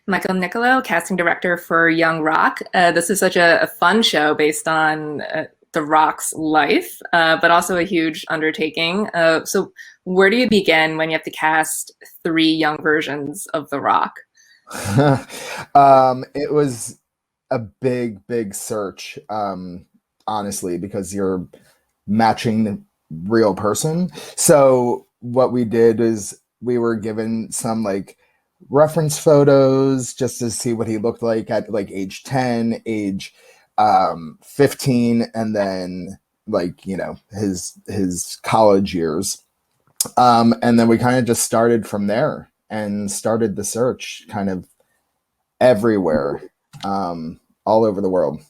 Michael Nicolo, casting director for Young Rock. This is such a fun show based on The Rock's life, but also a huge undertaking. So, where do you begin when you have to cast three young versions of The Rock? It was a big search, honestly, because you're matching the real person. So what we did is we were given some like reference photos just to see what he looked like at like age 10, age 15, and then like, his college years. And then we kind of just started from there and started the search kind of everywhere, all over the world.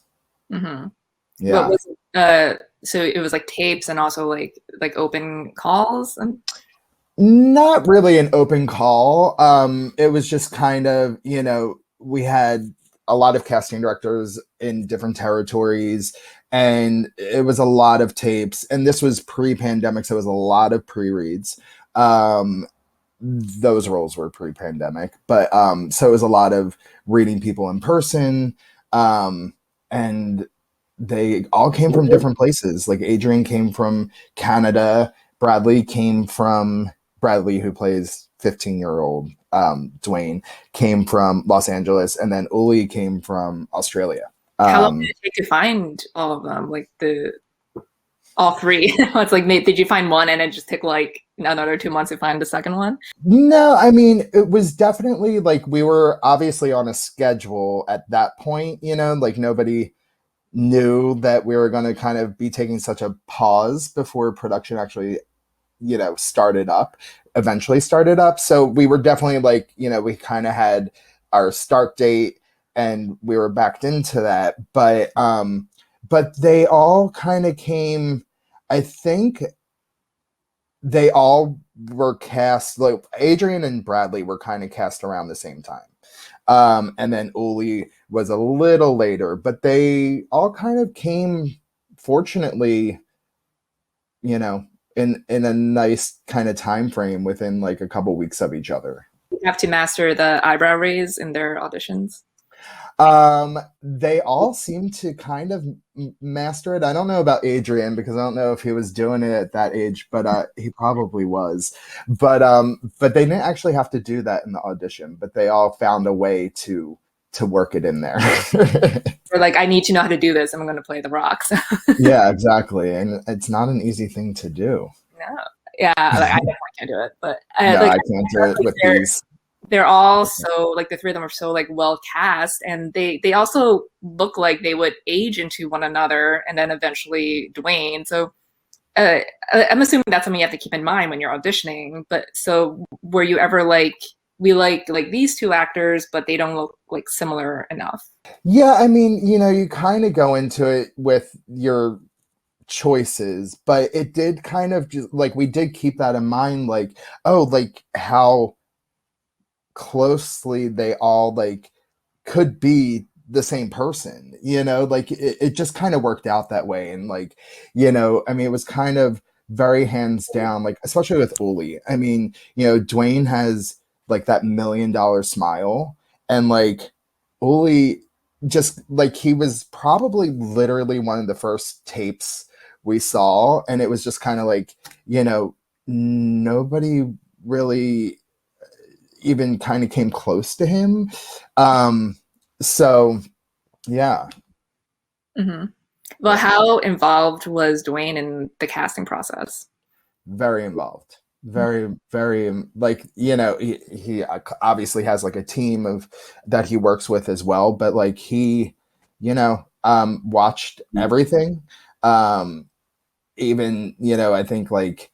Mm-hmm. What Yeah. was so it was like tapes and also like open calls and Not really an open call. It was just kind of, we had a lot of casting directors in different territories, and it was a lot of tapes. And this was pre-pandemic, so it was a lot of pre-reads. Those roles were pre-pandemic, but so it was a lot of reading people in person, and they all came from different places. Like Adrian came from Canada, Bradley, who plays 15-year-old Dwayne, came from Los Angeles, and then Uli came from Australia. how long did Um, it take to find all of them? Like the all three? It's like did you find one and it just took like another 2 months to find the second one? no, I mean, it was definitely like we were obviously on a schedule at that point, like nobody knew that we were going to kind of be taking such a pause before production actually, eventually started up. So we were definitely like, we kind of had our start date and we were backed into that. But they all kind of came, I think they all were cast, like Adrian and Bradley were kind of cast around the same time. And then Uli was a little later, but they all kind of came, fortunately, you know, in a nice kind of time frame within like a couple weeks of each other. You have to master the eyebrow raise in their auditions. They all seem to kind of master it. I don't know about Adrian because I don't know if he was doing it at that age, but he probably was. But they didn't actually have to do that in the audition, but they all found a way to work it in there. Or like, I need to know how to do this. I'm going to play the rocks. Yeah, exactly. And it's not an easy thing to do. No, yeah, like, I definitely can't do it. But No, like, I can't do it like with these. they're all so like the three of them are so like well cast, and they also look like they would age into one another, and then eventually Dwayne. So uh, I'm assuming that's something you have to keep in mind when you're auditioning. But so were you ever like, we like these two actors, but they don't look like similar enough? Yeah, I mean, you kind of go into it with your choices, but it did kind of just like we did keep that in mind, like, oh, like how closely they all like could be the same person, like it just kind of worked out that way. And like, I mean, it was kind of very hands down, like especially with Uli. I mean, Dwayne has like that $1 million smile, and like Uli, just like he was probably literally one of the first tapes we saw, and it was just kind of like, nobody really even kind of came close to him. So yeah, Hmm. Well, yeah, how involved was Dwayne in the casting process? very involved. Very, like, he obviously has like a team of that he works with as well, but like he, watched everything. Um, even, I think like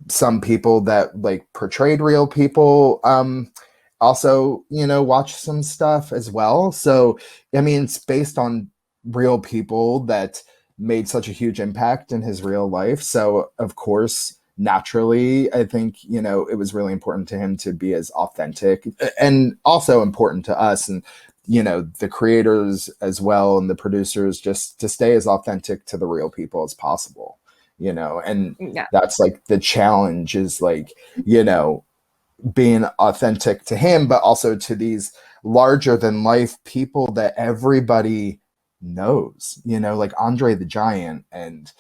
some people that like portrayed real people, also, watch some stuff as well. So I mean, it's based on real people that made such a huge impact in his real life. So of course, naturally, I think, it was really important to him to be as authentic, and also important to us, and the creators as well, and the producers, just to stay as authentic to the real people as possible. And Yeah. that's like the challenge, is like, being authentic to him, but also to these larger than life people that everybody knows, like Andre the Giant and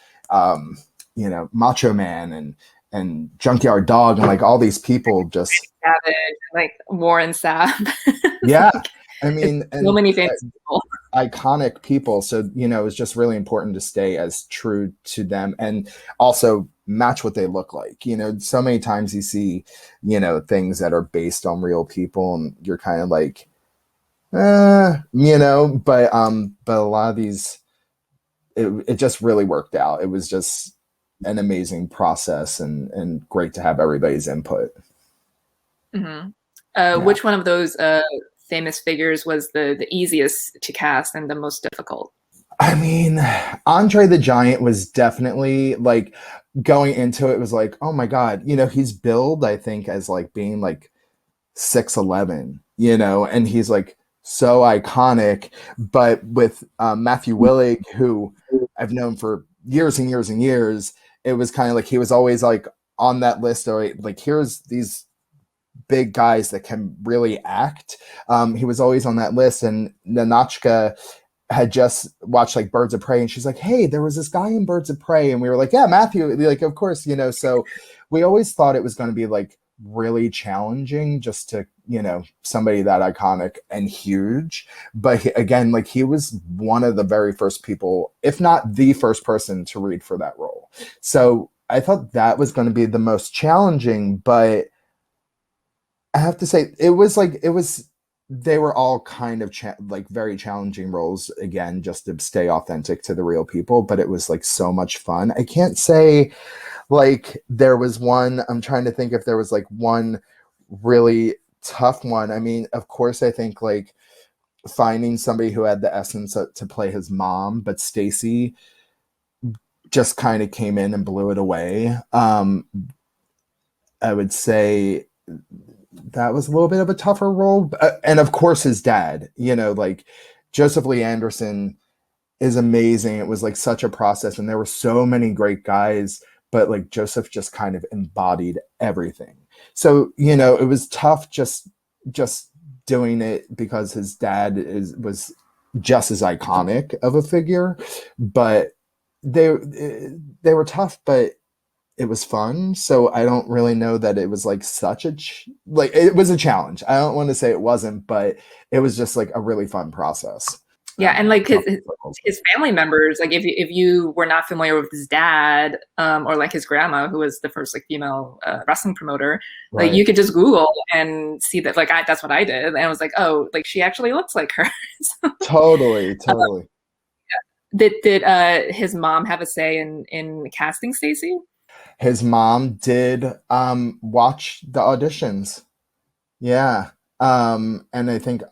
Macho Man and Junkyard Dog and like all these people just Savage, like Warren Sapp. yeah. Like, I it's mean, so and many famous people. iconic people. So, it's just really important to stay as true to them and also match what they look like. So many times you see, things that are based on real people and you're kind of like, but a lot of these, it just really worked out. It was just an amazing process and great to have everybody's input. Mm-hmm. Yeah. Which one of those famous figures was the easiest to cast and the most difficult? I mean, Andre the Giant was definitely like going into it was like, oh my God, he's billed, I think, as like being like 6'11", and he's like so iconic. But with Matthew Willig, who I've known for years and years and years, it was kind of like he was always like on that list of like, here's these big guys that can really act. He was always on that list, and Nanachka had just watched like Birds of Prey, and she's like, hey, there was this guy in Birds of Prey, and we were like, yeah, Matthew, like, of course, so we always thought it was going to be like really challenging just to somebody that iconic and huge. But again, like, he was one of the very first people, if not the first person, to read for that role. So I thought that was going to be the most challenging, but I have to say they were all kind of like very challenging roles, again, just to stay authentic to the real people, but it was like so much fun. I can't say like there was one, I'm trying to think if there was like one really tough one. I mean, of course, I think like finding somebody who had the essence to play his mom, but Stacey just kind of came in and blew it away. I would say that was a little bit of a tougher role. And of course, his dad, like Joseph Lee Anderson is amazing. It was like such a process, and there were so many great guys, but like Joseph just kind of embodied everything. So, it was tough just doing it because his dad was just as iconic of a figure, but they were tough, but it was fun. So I don't really know that it was like such a like it was a challenge. I don't want to say it wasn't, but it was just like a really fun process. Yeah, and like his family members, like if you were not familiar with his dad, or like his grandma, who was the first like female wrestling promoter, Right. like you could just Google and see that. Like that's what I did, and I was like, oh, like she actually looks like her. So, Totally. did his mom have a say in casting Stacey? His mom did watch the auditions. Yeah. And I think,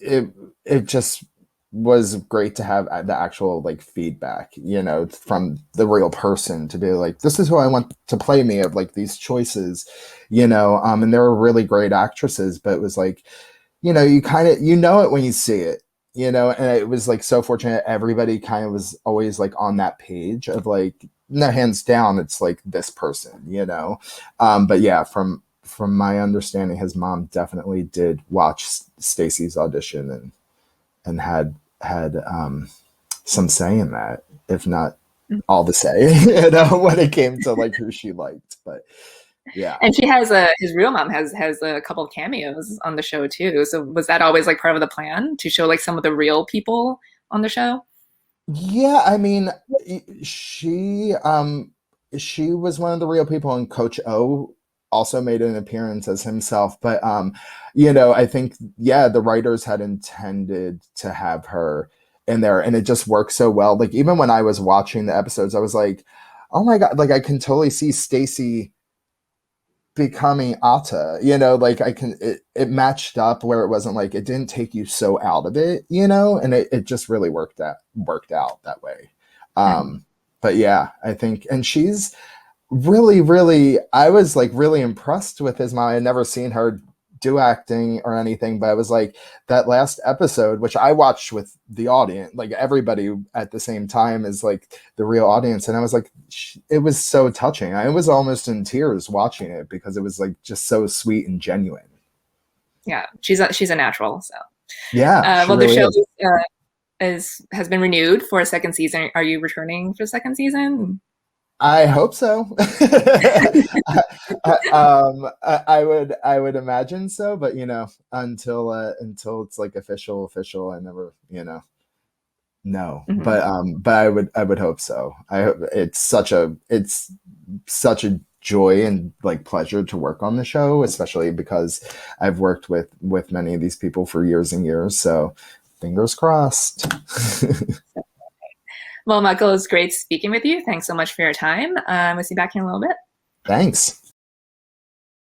it just was great to have the actual like feedback, from the real person to be like, this is who I want to play me, of like these choices, and there were really great actresses, but it was like, you kind of, it when you see it, and it was like so fortunate. Everybody kind of was always like on that page of like, no, hands down, it's like this person, but yeah, from my understanding, his mom definitely did watch Stacey's audition and had some say in that, if not all the say, when it came to like who she liked. But yeah. And she has his real mom has a couple of cameos on the show too. So was that always like part of the plan to show like some of the real people on the show? Yeah, I mean, she was one of the real people, and Coach O also made an appearance as himself. But I think, yeah, the writers had intended to have her in there, and it just worked so well. Like, even when I was watching the episodes, I was like, oh my God, like I can totally see Stacey becoming Atta, like it matched up where it wasn't like, it didn't take you so out of it, and it just really worked out that way. But yeah, I think, and she's really, really, I was like really impressed with his mom. I had never seen her do acting or anything, but I was like, that last episode, which I watched with the audience, like everybody at the same time as like the real audience, and I was like, it was so touching. I was almost in tears watching it because it was like just so sweet and genuine. Yeah, she's a natural. So, Yeah, she well, the really show is. has been renewed for a second season. Are you returning for a second season? I hope so. I would imagine so, but until it's like official, I never no. Mhm. But I would hope so. I hope it's such a joy and like pleasure to work on the show, especially because I've worked with many of these people for years and years. So fingers crossed. Well, Michael, it's great speaking with you. Thanks so much for your time. We'll see you back in a little bit. Thanks.